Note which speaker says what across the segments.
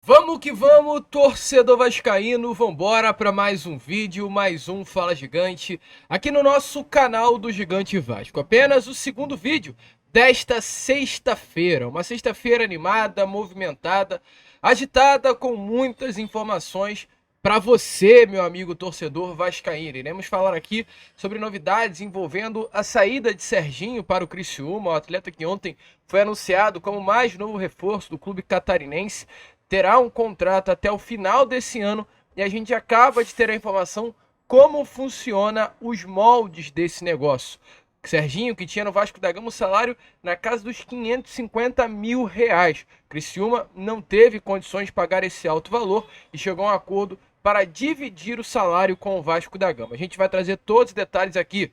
Speaker 1: Vamos que vamos, torcedor vascaíno, vambora para mais um vídeo, mais um Fala Gigante, aqui no nosso canal do Gigante Vasco. Apenas o segundo vídeo desta sexta-feira, uma sexta-feira animada, movimentada, agitada com muitas informações para você, meu amigo torcedor vascaíno. Iremos falar aqui sobre novidades envolvendo a saída de Serginho para o Criciúma, o atleta que ontem foi anunciado como o mais novo reforço do clube catarinense. Terá um contrato até o final desse ano e a gente acaba de ter a informação como funciona os moldes desse negócio. Serginho, que tinha no Vasco da Gama um salário na casa dos 550 mil reais. Criciúma não teve condições de pagar esse alto valor e chegou a um acordo para dividir o salário com o Vasco da Gama. A gente vai trazer todos os detalhes aqui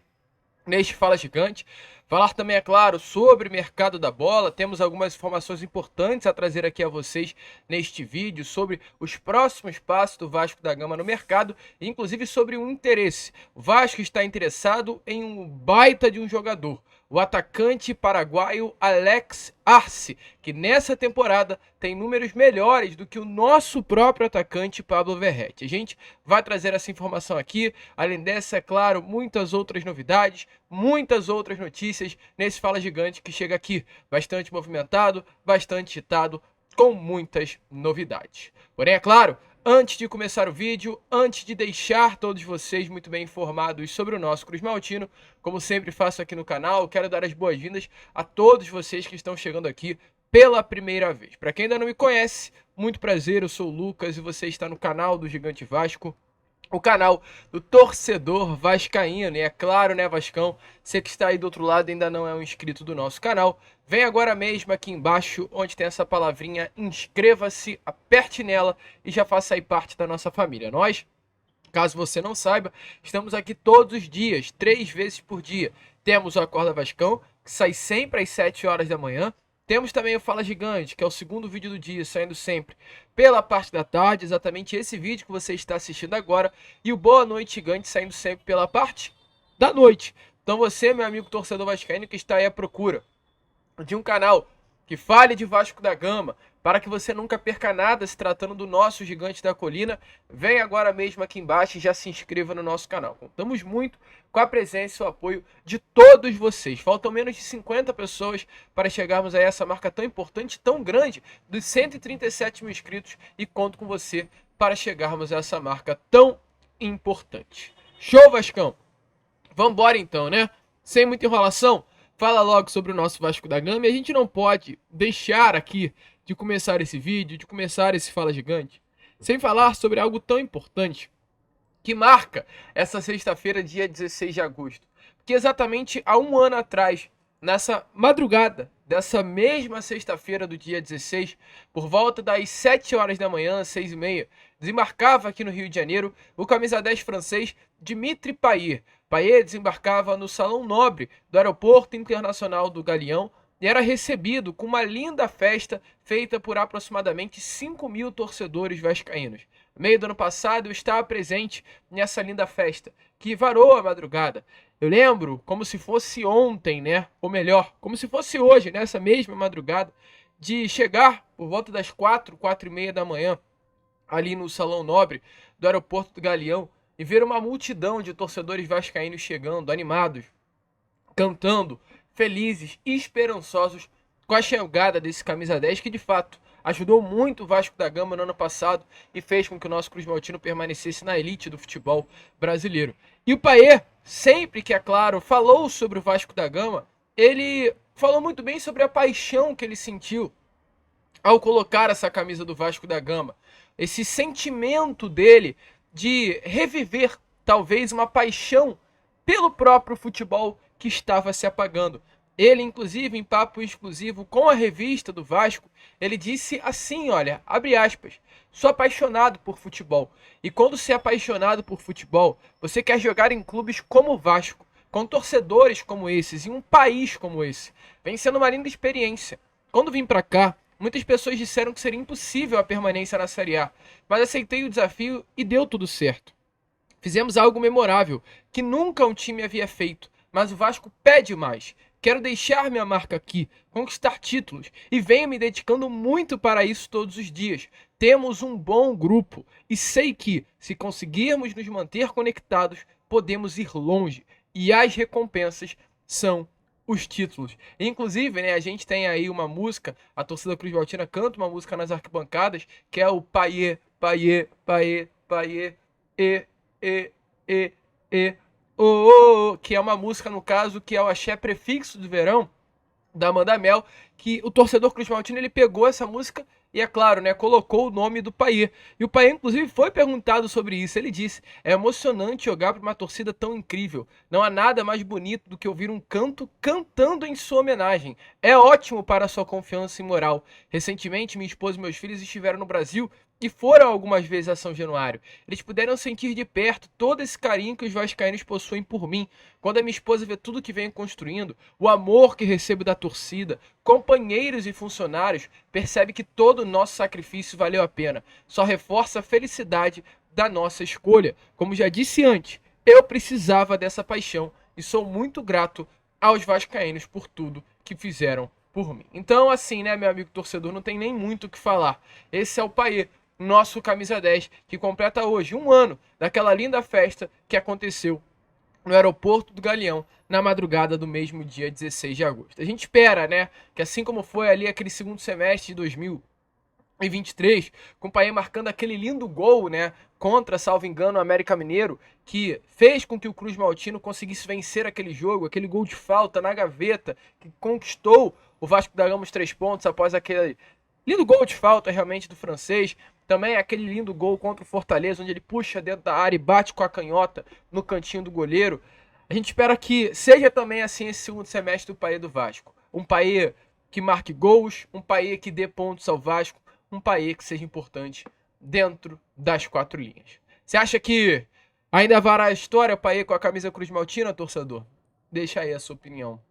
Speaker 1: neste Fala Gigante. Falar também, é claro, sobre o mercado da bola. Temos algumas informações importantes a trazer aqui a vocês neste vídeo sobre os próximos passos do Vasco da Gama no mercado, inclusive sobre um interesse. O Vasco está interessado em um baita de um jogador, o atacante paraguaio Alex Arce, que nessa temporada tem números melhores do que o nosso próprio atacante Pablo Verratti. A gente vai trazer essa informação aqui, além dessa, é claro, muitas outras novidades, muitas outras notícias nesse Fala Gigante que chega aqui bastante movimentado, bastante agitado, com muitas novidades. Porém, é claro, antes de começar o vídeo, antes de deixar todos vocês muito bem informados sobre o nosso Cruz Maltino, como sempre faço aqui no canal, quero dar as boas-vindas a todos vocês que estão chegando aqui pela primeira vez. Para quem ainda não me conhece, muito prazer, eu sou o Lucas e você está no canal do Gigante Vasco, o canal do torcedor vascaíno. E é claro, né, Vascão, você que está aí do outro lado e ainda não é um inscrito do nosso canal, vem agora mesmo aqui embaixo, onde tem essa palavrinha, inscreva-se, aperte nela e já faça aí parte da nossa família. Nós, caso você não saiba, estamos aqui todos os dias, 3 vezes por dia. Temos o Acorda Vascão, que sai sempre às 7 horas da manhã. Temos também o Fala Gigante, que é o segundo vídeo do dia, saindo sempre pela parte da tarde, exatamente esse vídeo que você está assistindo agora. E o Boa Noite Gigante, saindo sempre pela parte da noite. Então você, meu amigo torcedor vascaíno, que está aí à procura de um canal que fale de Vasco da Gama, para que você nunca perca nada se tratando do nosso Gigante da Colina, vem agora mesmo aqui embaixo e já se inscreva no nosso canal. Contamos muito com a presença e o apoio de todos vocês. Faltam menos de 50 pessoas para chegarmos a essa marca tão importante, tão grande, dos 137 mil inscritos, e conto com você para chegarmos a essa marca tão importante. Show, Vascão? Vambora então, né? Sem muita enrolação, fala logo sobre o nosso Vasco da Gama. E a gente não pode deixar aqui de começar esse vídeo, de começar esse Fala Gigante, sem falar sobre algo tão importante que marca essa sexta-feira, dia 16 de agosto. Porque exatamente há um ano atrás, nessa madrugada dessa mesma sexta-feira do dia 16, por volta das 7 horas da manhã, 6h30, desembarcava aqui no Rio de Janeiro o camisa 10 francês Dimitri Payet. Payet desembarcava no Salão Nobre do Aeroporto Internacional do Galeão e era recebido com uma linda festa feita por aproximadamente 5 mil torcedores vascaínos. No meio do ano passado eu estava presente nessa linda festa, que varou a madrugada. Eu lembro como se fosse ontem, né? Ou melhor, como se fosse hoje, nessa mesma madrugada, de chegar por volta das 4h30 da manhã, ali no Salão Nobre do Aeroporto do Galeão, e ver uma multidão de torcedores vascaínos chegando, animados, cantando, felizes e esperançosos com a chegada desse camisa 10, que de fato ajudou muito o Vasco da Gama no ano passado e fez com que o nosso Cruz Maltino permanecesse na elite do futebol brasileiro. E o Payet, sempre que, é claro, falou sobre o Vasco da Gama, ele falou muito bem sobre a paixão que ele sentiu ao colocar essa camisa do Vasco da Gama. Esse sentimento dele de reviver talvez uma paixão pelo próprio futebol que estava se apagando. Ele, inclusive, em papo exclusivo com a revista do Vasco, ele disse assim, olha, abre aspas, sou apaixonado por futebol. E quando você é apaixonado por futebol, você quer jogar em clubes como o Vasco, com torcedores como esses, em um país como esse. Vem sendo uma linda experiência. Quando vim pra cá, muitas pessoas disseram que seria impossível a permanência na Série A, mas aceitei o desafio e deu tudo certo. Fizemos algo memorável, que nunca um time havia feito, mas o Vasco pede mais. Quero deixar minha marca aqui, conquistar títulos, e venho me dedicando muito para isso todos os dias. Temos um bom grupo e sei que, se conseguirmos nos manter conectados, podemos ir longe. E as recompensas são os títulos. Inclusive, né, a gente tem aí uma música, a torcida Cruz Maltina canta uma música nas arquibancadas, que é o Paiê, Paiê, Paiê, Paiê, e, e, e, que é uma música, no caso, que é o axé prefixo do verão, da Amanda Mel, que o torcedor Cruz Maltino ele pegou essa música e, é claro, né, colocou o nome do Paiê. E o Paiê, inclusive, foi perguntado sobre isso. Ele disse: é emocionante jogar para uma torcida tão incrível. Não há nada mais bonito do que ouvir um canto cantando em sua homenagem. É ótimo para a sua confiança e moral. Recentemente, minha esposa e meus filhos estiveram no Brasil e foram algumas vezes a São Januário. Eles puderam sentir de perto todo esse carinho que os vascaínos possuem por mim. Quando a minha esposa vê tudo que venho construindo, o amor que recebo da torcida, companheiros e funcionários, percebe que todo o nosso sacrifício valeu a pena. Só reforça a felicidade da nossa escolha. Como já disse antes, eu precisava dessa paixão e sou muito grato aos vascaínos por tudo que fizeram por mim. Então, assim, né, meu amigo torcedor, não tem nem muito o que falar. Esse é o Paiê, nosso camisa 10, que completa hoje um ano daquela linda festa que aconteceu no aeroporto do Galeão, na madrugada do mesmo dia 16 de agosto. A gente espera, né, que assim como foi ali aquele segundo semestre de 2023, com o Paiê marcando aquele lindo gol, né, contra, salvo engano, o América Mineiro, que fez com que o Cruz Maltino conseguisse vencer aquele jogo, aquele gol de falta na gaveta, que conquistou o Vasco da Gama os 3 pontos após aquele lindo gol de falta realmente do francês. Também aquele lindo gol contra o Fortaleza, onde ele puxa dentro da área e bate com a canhota no cantinho do goleiro. A gente espera que seja também assim esse segundo semestre do Paiê do Vasco. Um Paiê que marque gols, um Paiê que dê pontos ao Vasco, um Paiê que seja importante dentro das 4 linhas. Você acha que ainda vará a história o Paiê com a camisa Cruz Maltina, torcedor? Deixa aí a sua opinião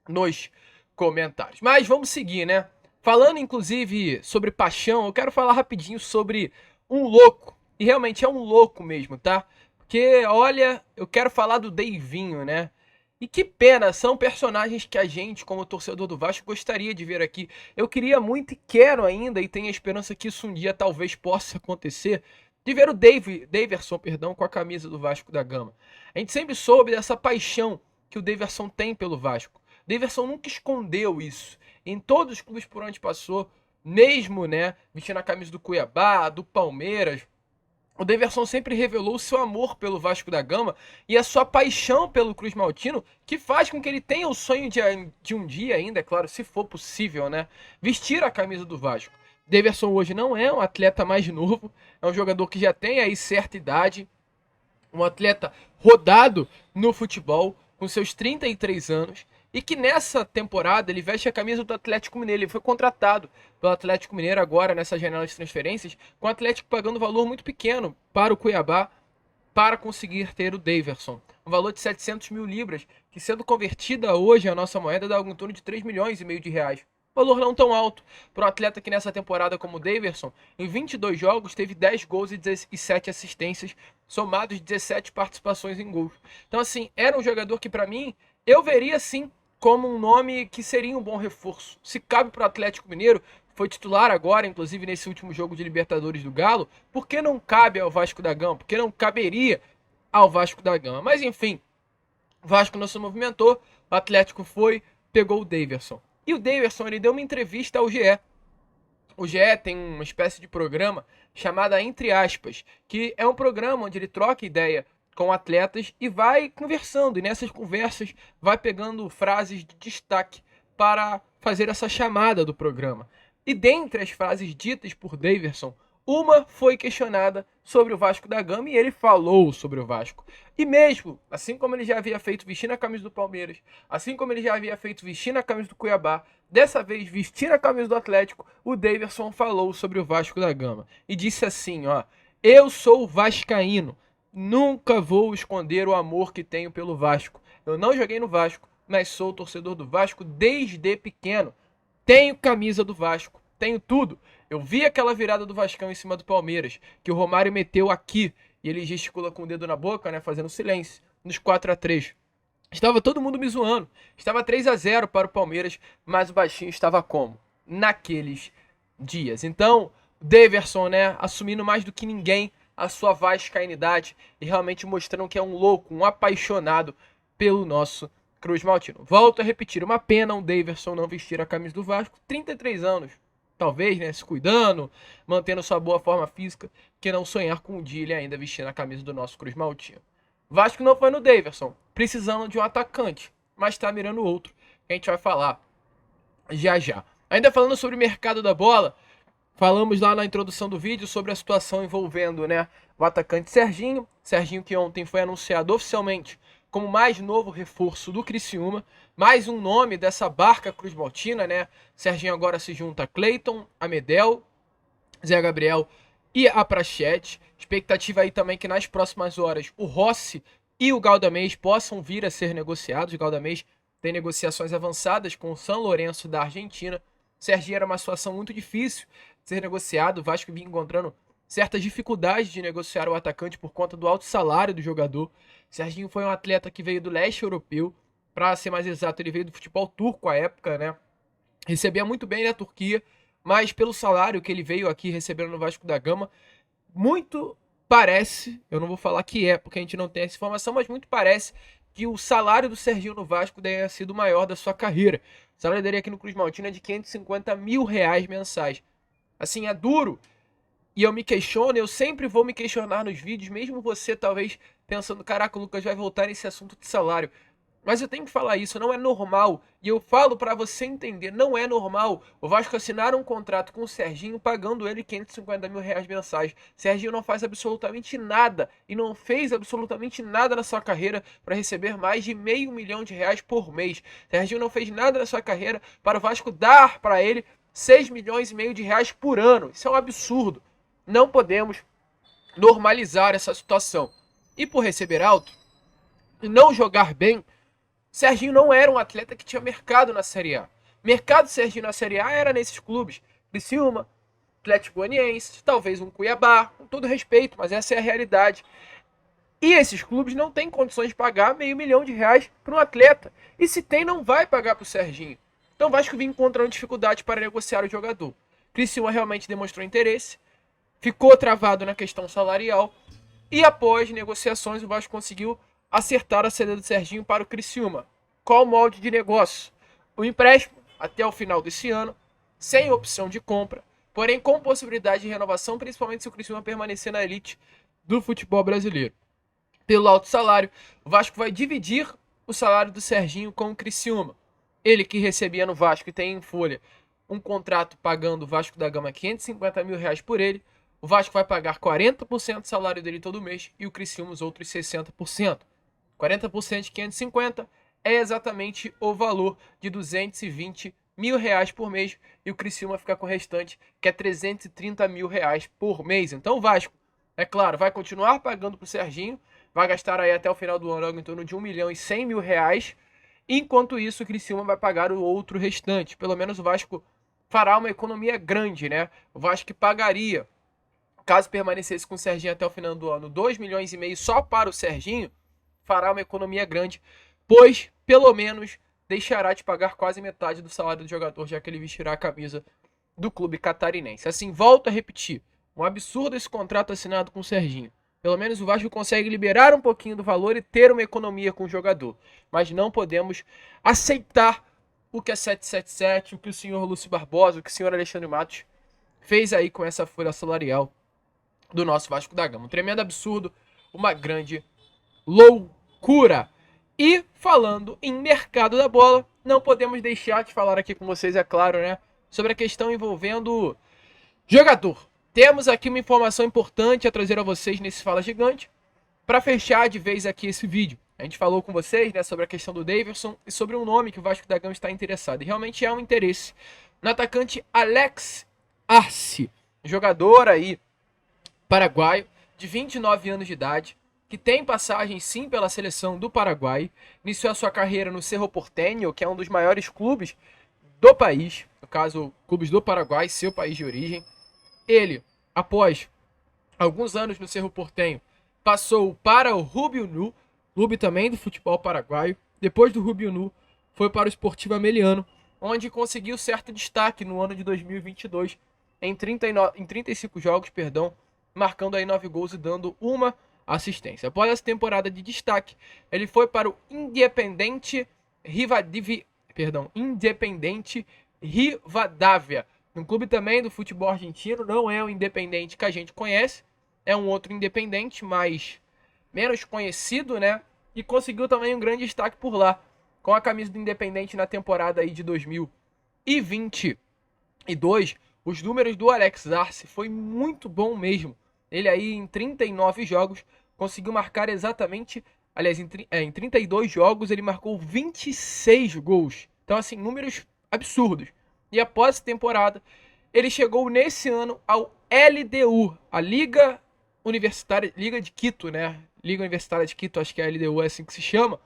Speaker 1: nos comentários. Mas vamos seguir, né? Falando, inclusive, sobre paixão, eu quero falar rapidinho sobre um louco. E realmente é um louco mesmo, tá? Porque, olha, eu quero falar do Deivinho, né? E que pena, são personagens que a gente, como torcedor do Vasco, gostaria de ver aqui. Eu queria muito e quero ainda, e tenho a esperança que isso um dia talvez possa acontecer, de ver o Daverson, com a camisa do Vasco da Gama. A gente sempre soube dessa paixão que o Daverson tem pelo Vasco. O Daverson nunca escondeu isso. Em todos os clubes por onde passou, mesmo, né, vestindo a camisa do Cuiabá, do Palmeiras, o Daverson sempre revelou o seu amor pelo Vasco da Gama e a sua paixão pelo Cruz Maltino, que faz com que ele tenha o sonho de um dia ainda, é claro, se for possível, né, vestir a camisa do Vasco. Daverson hoje não é um atleta mais novo, é um jogador que já tem aí certa idade, um atleta rodado no futebol, com seus 33 anos, e que nessa temporada ele veste a camisa do Atlético Mineiro. Ele foi contratado pelo Atlético Mineiro agora nessa janela de transferências, com o Atlético pagando um valor muito pequeno para o Cuiabá para conseguir ter o Daverson. Um valor de 700 mil libras, que sendo convertida hoje a nossa moeda dá algo em torno de 3 milhões e meio de reais. Valor não tão alto para um atleta que nessa temporada como o Daverson, em 22 jogos, teve 10 gols e 7 assistências, somados 17 participações em gols. Então, assim, era um jogador que, para mim, eu veria, sim, como um nome que seria um bom reforço. Se cabe para o Atlético Mineiro, foi titular agora, inclusive nesse último jogo de Libertadores do Galo, por que não cabe ao Vasco da Gama? Por que não caberia ao Vasco da Gama? Mas, enfim, o Vasco não se movimentou, o Atlético foi, pegou o Daverson. E o Daverson, ele deu uma entrevista ao GE. O GE tem uma espécie de programa chamado Entre Aspas, que é um programa onde ele troca ideia com atletas e vai conversando. E nessas conversas vai pegando frases de destaque para fazer essa chamada do programa. E dentre as frases ditas por Daverson, uma foi questionada sobre o Vasco da Gama e ele falou sobre o Vasco. E mesmo, assim como ele já havia feito vestindo a camisa do Palmeiras, assim como ele já havia feito vestindo a camisa do Cuiabá, dessa vez vestindo a camisa do Atlético, o Daverson falou sobre o Vasco da Gama. E disse assim, ó: eu sou vascaíno, nunca vou esconder o amor que tenho pelo Vasco. Eu não joguei no Vasco, mas sou torcedor do Vasco desde pequeno. Tenho camisa do Vasco, tenho tudo. Eu vi aquela virada do Vascão em cima do Palmeiras, que o Romário meteu aqui, e ele gesticula com o dedo na boca, né, fazendo silêncio, nos 4-3. Estava todo mundo me zoando. Estava 3-0 para o Palmeiras, mas o baixinho estava como? Naqueles dias. Então, Daverson, né, assumindo mais do que ninguém a sua vascainidade e realmente mostrando que é um louco, um apaixonado pelo nosso Cruz Maltino. Volto a repetir, uma pena o Daverson não vestir a camisa do Vasco, 33 anos, talvez, né, se cuidando, mantendo sua boa forma física, que não sonhar com um dia ele ainda vestir a camisa do nosso Cruz Maltino. Vasco não foi no Daverson, precisando de um atacante, mas tá mirando outro, que a gente vai falar já já. Ainda falando sobre o mercado da bola, falamos lá na introdução do vídeo sobre a situação envolvendo, né, o atacante Serginho. Serginho que ontem foi anunciado oficialmente como mais novo reforço do Criciúma. Mais um nome dessa barca Cruz Maltina, né? Serginho agora se junta a Cleiton, a Medel, Zé Gabriel e a Prachete. Expectativa aí também que nas próximas horas o Rossi e o Galdamés possam vir a ser negociados. O Galdamés tem negociações avançadas com o São Lourenço da Argentina. Serginho era uma situação muito difícil de ser negociado. O Vasco vinha encontrando certas dificuldades de negociar o atacante por conta do alto salário do jogador. Serginho foi um atleta que veio do leste europeu. Para ser mais exato, ele veio do futebol turco à época, né? Recebia muito bem na Turquia, mas pelo salário que ele veio aqui recebendo no Vasco da Gama, muito parece, eu não vou falar que é, porque a gente não tem essa informação, mas muito parece que o salário do Serginho no Vasco tenha sido o maior da sua carreira. O salário dele aqui no Cruz Maltino é de R$ 550 mil mensais. Assim, é duro. E eu me questiono, eu sempre vou me questionar nos vídeos, mesmo você talvez pensando, caraca, o Lucas vai voltar nesse assunto de salário. Mas eu tenho que falar isso, não é normal. E eu falo para você entender, não é normal o Vasco assinar um contrato com o Serginho pagando ele R$ 550 mil mensais. Serginho não faz absolutamente nada e não fez absolutamente nada na sua carreira para receber mais de R$ 500 mil por mês. Serginho não fez nada na sua carreira para o Vasco dar para ele R$ 6,5 milhões por ano. Isso é um absurdo. Não podemos normalizar essa situação. E por receber alto e não jogar bem, Serginho não era um atleta que tinha mercado na Série A. Mercado Serginho na Série A era nesses clubes. Criciúma, Atlético Goianiense, talvez um Cuiabá, com todo respeito, mas essa é a realidade. E esses clubes não têm condições de pagar R$ 500 mil para um atleta. E se tem, não vai pagar para o Serginho. Então o Vasco vinha encontrando dificuldade para negociar o jogador. Criciúma realmente demonstrou interesse, ficou travado na questão salarial e após negociações o Vasco conseguiu acertar a saída do Serginho para o Criciúma. Qual o molde de negócio? O empréstimo até o final desse ano, sem opção de compra, porém com possibilidade de renovação, principalmente se o Criciúma permanecer na elite do futebol brasileiro. Pelo alto salário, o Vasco vai dividir o salário do Serginho com o Criciúma. Ele que recebia no Vasco e tem em folha um contrato pagando o Vasco da Gama R$ 550 mil por ele, o Vasco vai pagar 40% do salário dele todo mês e o Criciúma os outros 60%. 40% de 550 é exatamente o valor de R$ 220 mil por mês e o Criciúma fica com o restante, que é R$ 330 mil por mês. Então o Vasco, é claro, vai continuar pagando para o Serginho, vai gastar aí até o final do ano algo em torno de R$ 1.100.000, enquanto isso o Criciúma vai pagar o outro restante. Pelo menos o Vasco fará uma economia grande, né? O Vasco pagaria, caso permanecesse com o Serginho até o final do ano, R$ 2,5 milhões só para o Serginho, fará uma economia grande, pois pelo menos deixará de pagar quase metade do salário do jogador, já que ele vestirá a camisa do clube catarinense. Assim, volto a repetir, um absurdo esse contrato assinado com o Serginho. Pelo menos o Vasco consegue liberar um pouquinho do valor e ter uma economia com o jogador. Mas não podemos aceitar o que a 777, o que o senhor Lúcio Barbosa, o que o senhor Alexandre Matos fez aí com essa folha salarial do nosso Vasco da Gama. Um tremendo absurdo, uma grande loucura. E falando em mercado da bola, não podemos deixar de falar aqui com vocês, é claro, né, sobre a questão envolvendo jogador. Temos aqui uma informação importante a trazer a vocês nesse Fala Gigante, para fechar de vez aqui esse vídeo. A gente falou com vocês, né, sobre a questão do Daverson e sobre um nome que o Vasco da Gama está interessado. E realmente é um interesse no atacante Alex Arce, jogador aí paraguaio, de 29 anos de idade, que tem passagem sim pela seleção do Paraguai, iniciou a sua carreira no Cerro Porteño, que é um dos maiores clubes do país, no caso, clubes do Paraguai, seu país de origem. Ele, após alguns anos no Cerro Porteño, passou para o Rubio Nu, clube também do futebol paraguaio. Depois do Rubio Nu, foi para o Sportivo Ameliano, onde conseguiu certo destaque no ano de 2022, em 35 jogos, perdão, marcando aí 9 gols e dando uma assistência. Após essa temporada de destaque, ele foi para o Independiente Rivadavia, um clube também do futebol argentino. Não é o Independiente que a gente conhece, é um outro Independiente, mas menos conhecido, né? E conseguiu também um grande destaque por lá, com a camisa do Independiente na temporada aí de 2022. Os números do Alex Arce foi muito bom mesmo. Ele aí em 39 jogos conseguiu marcar exatamente, aliás, em 32 jogos ele marcou 26 gols. Então assim, números absurdos. E após essa temporada, ele chegou nesse ano ao LDU, a Liga Universitária, Liga de Quito, né? Liga Universitária de Quito, acho que é a LDU, é assim que se chama.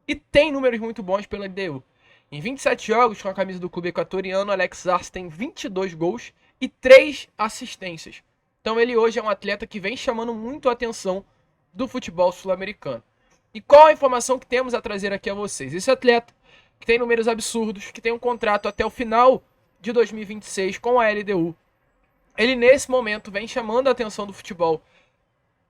Speaker 1: E tem números muito bons pela LDU. Em 27 jogos com a camisa do clube equatoriano, Alex Arce tem 22 gols e 3 assistências. Então ele hoje é um atleta que vem chamando muito a atenção do futebol sul-americano. E qual a informação que temos a trazer aqui a vocês? Esse atleta, que tem números absurdos, que tem um contrato até o final de 2026 com a LDU, ele nesse momento vem chamando a atenção do futebol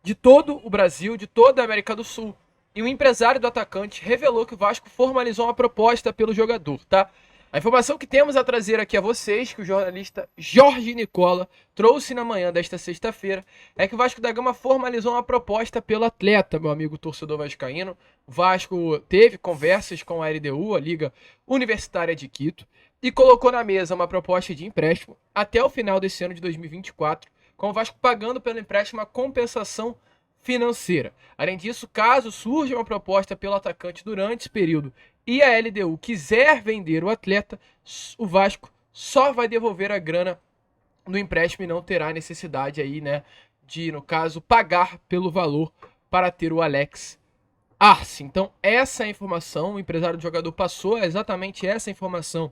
Speaker 1: de todo o Brasil, de toda a América do Sul. E o empresário do atacante revelou que o Vasco formalizou uma proposta pelo jogador, tá? A informação que temos a trazer aqui a vocês, que o jornalista Jorge Nicola trouxe na manhã desta sexta-feira, é que o Vasco da Gama formalizou uma proposta pelo atleta, meu amigo torcedor vascaíno. O Vasco teve conversas com a LDU, a Liga Universitária de Quito, e colocou na mesa uma proposta de empréstimo até o final desse ano de 2024, com o Vasco pagando pelo empréstimo a compensação financeira. Além disso, caso surja uma proposta pelo atacante durante esse período e a LDU quiser vender o atleta, o Vasco só vai devolver a grana do empréstimo e não terá necessidade aí, né, de, no caso, pagar pelo valor para ter o Alex Arce. Então, essa é a informação, o empresário do jogador passou exatamente essa informação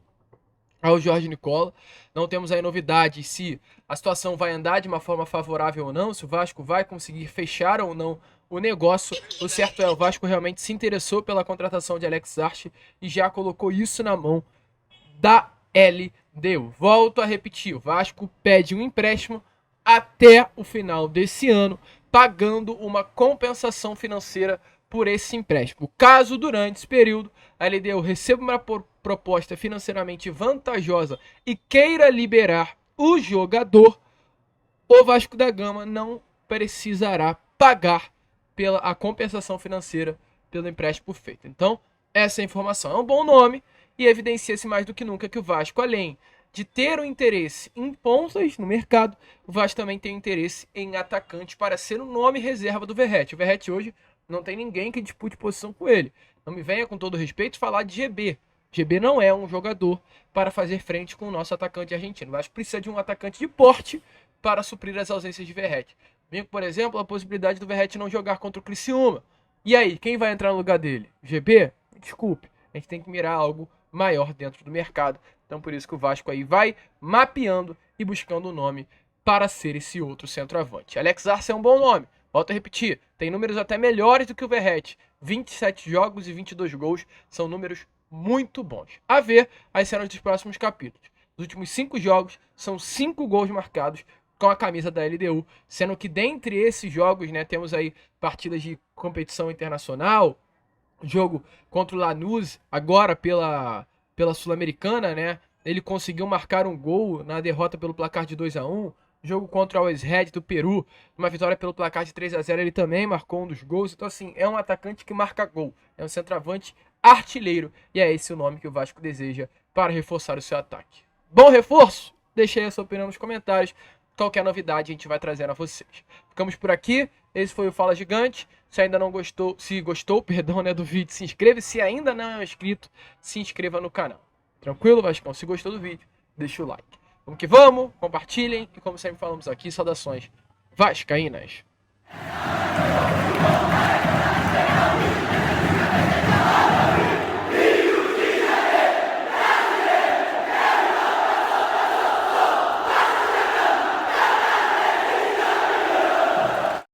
Speaker 1: ao Jorge Nicola. Não temos aí novidade se a situação vai andar de uma forma favorável ou não, se o Vasco vai conseguir fechar ou não o negócio. O certo é, o Vasco realmente se interessou pela contratação de Alex Arce e já colocou isso na mão da LDU. Volto a repetir, o Vasco pede um empréstimo até o final desse ano, pagando uma compensação financeira por esse empréstimo. Caso durante esse período a LDU receba uma proposta financeiramente vantajosa e queira liberar o jogador, o Vasco da Gama não precisará pagar a compensação financeira pelo empréstimo feito. Então, essa é a informação. É um bom nome e evidencia-se mais do que nunca que o Vasco, além de ter um interesse em pontas no mercado, o Vasco também tem interesse em atacante para ser o nome reserva do Verratti. O Verratti hoje não tem ninguém que dispute posição com ele. Não me venha, com todo respeito, falar de GB. GB não é um jogador para fazer frente com o nosso atacante argentino. O Vasco precisa de um atacante de porte para suprir as ausências de Verratti. Vem, por exemplo, a possibilidade do Verratti não jogar contra o Criciúma. E aí, quem vai entrar no lugar dele? GB? Desculpe, a gente tem que mirar algo maior dentro do mercado. Então por isso que o Vasco aí vai mapeando e buscando o nome para ser esse outro centroavante. Alex Arce é um bom nome. Volto a repetir, tem números até melhores do que o Verratti. 27 jogos e 22 gols são números muito bons. A ver as cenas dos próximos capítulos. Nos últimos 5 jogos, são 5 gols marcados com a camisa da LDU, sendo que dentre esses jogos, né, temos aí partidas de competição internacional, jogo contra o Lanús, agora pela Sul-Americana, né, ele conseguiu marcar um gol na derrota pelo placar de 2-1, jogo contra o Always Red do Peru, uma vitória pelo placar de 3-0, ele também marcou um dos gols. Então assim, é um atacante que marca gol, é um centroavante artilheiro, e é esse o nome que o Vasco deseja para reforçar o seu ataque. Bom reforço? Deixe aí a sua opinião nos comentários. Qualquer novidade a gente vai trazendo a vocês. Ficamos por aqui, esse foi o Fala Gigante. Se ainda não gostou, se gostou, perdão, né, do vídeo, se inscreva. Se ainda não é inscrito, se inscreva no canal. Tranquilo, Vascão? Se gostou do vídeo, deixa o like. Vamos que vamos, compartilhem e como sempre falamos aqui, saudações vascaínas.